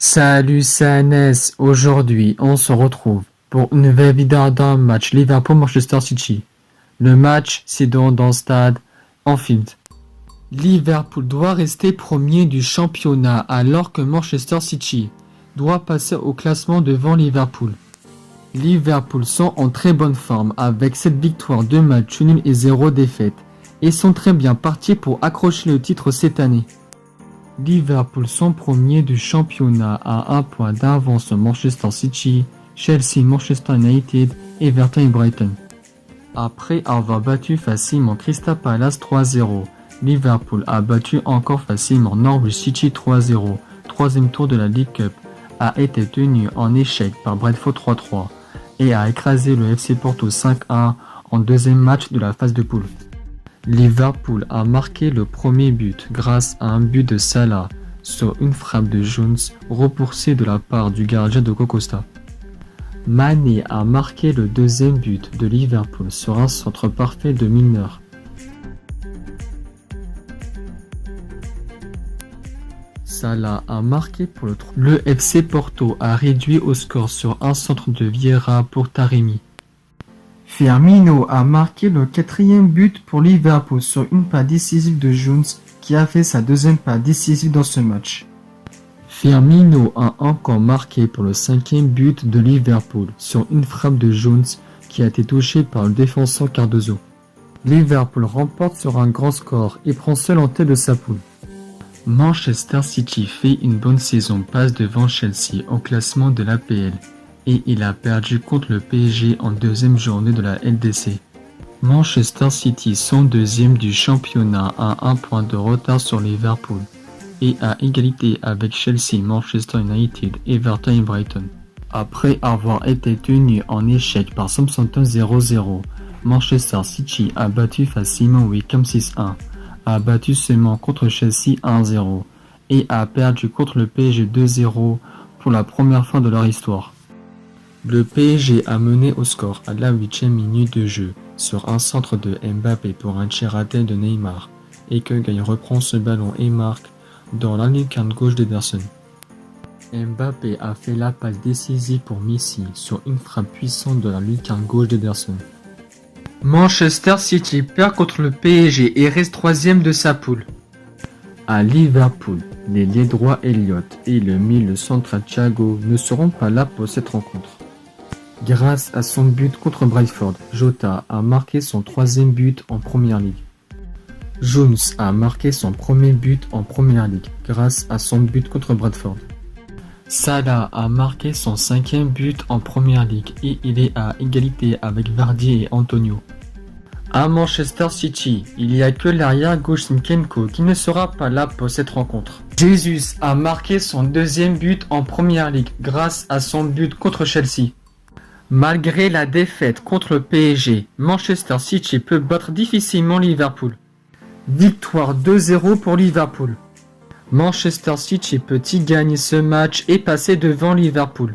Salut CNS, aujourd'hui on se retrouve pour une nouvelle vidéo d'un match Liverpool-Manchester City. Le match c'est dans le stade Anfield. Liverpool doit rester premier du championnat alors que Manchester City doit passer au classement devant Liverpool. Liverpool sont en très bonne forme avec 7 victoires, 2 matchs nuls et 0 défaite et sont très bien partis pour accrocher le titre cette année. Liverpool sont premiers du championnat à 1 point d'avance sur Manchester City, Chelsea, Manchester United, Everton et Brighton. Après avoir battu facilement Crystal Palace 3-0, Liverpool a battu encore facilement Norwich City 3-0. Troisième tour de la League Cup a été tenu en échec par Brentford 3-3 et a écrasé le FC Porto 5-1 en deuxième match de la phase de poule. Liverpool a marqué le premier but grâce à un but de Salah sur une frappe de Jones repoussée de la part du gardien de Costa. Mané a marqué le deuxième but de Liverpool sur un centre parfait de Milner. Salah a marqué pour le 3. Le FC Porto a réduit au score sur un centre de Vieira pour Taremi. Firmino a marqué le quatrième but pour Liverpool sur une passe décisive de Jones qui a fait sa deuxième passe décisive dans ce match. Firmino a encore marqué pour le cinquième but de Liverpool sur une frappe de Jones qui a été touchée par le défenseur Cardozo. Liverpool remporte sur un grand score et prend seul en tête de sa poule. Manchester City fait une bonne saison, passe devant Chelsea au classement de l'APL. Et il a perdu contre le PSG en deuxième journée de la LDC. Manchester City sont deuxième du championnat à 1 point de retard sur Liverpool et à égalité avec Chelsea, Manchester United, Everton et Brighton. Après avoir été tenu en échec par Southampton 0-0, Manchester City a battu facilement Wycombe 6-1, a battu seulement contre Chelsea 1-0 et a perdu contre le PSG 2-0 pour la première fois de leur histoire. Le PSG a mené au score à la 8e minute de jeu sur un centre de Mbappé pour un tir raté de Neymar et que Gueye reprend ce ballon et marque dans la lucarne gauche d'Ederson. Mbappé a fait la passe décisive pour Messi sur une frappe puissante de la lucarne gauche d'Ederson. Manchester City perd contre le PSG et reste troisième de sa poule. À Liverpool, l'ailier droit Elliott et le milieu central Thiago ne seront pas là pour cette rencontre. Grâce à son but contre Brentford, Jota a marqué son troisième but en Première Ligue. Jones a marqué son premier but en Première Ligue grâce à son but contre Brentford. Salah a marqué son cinquième but en Première Ligue et il est à égalité avec Vardy et Antonio. À Manchester City, il n'y a que l'arrière gauche Zinchenko qui ne sera pas là pour cette rencontre. Jesus a marqué son deuxième but en Première Ligue grâce à son but contre Chelsea. Malgré la défaite contre le PSG, Manchester City peut battre difficilement Liverpool. Victoire 2-0 pour Liverpool. Manchester City peut y gagner ce match et passer devant Liverpool.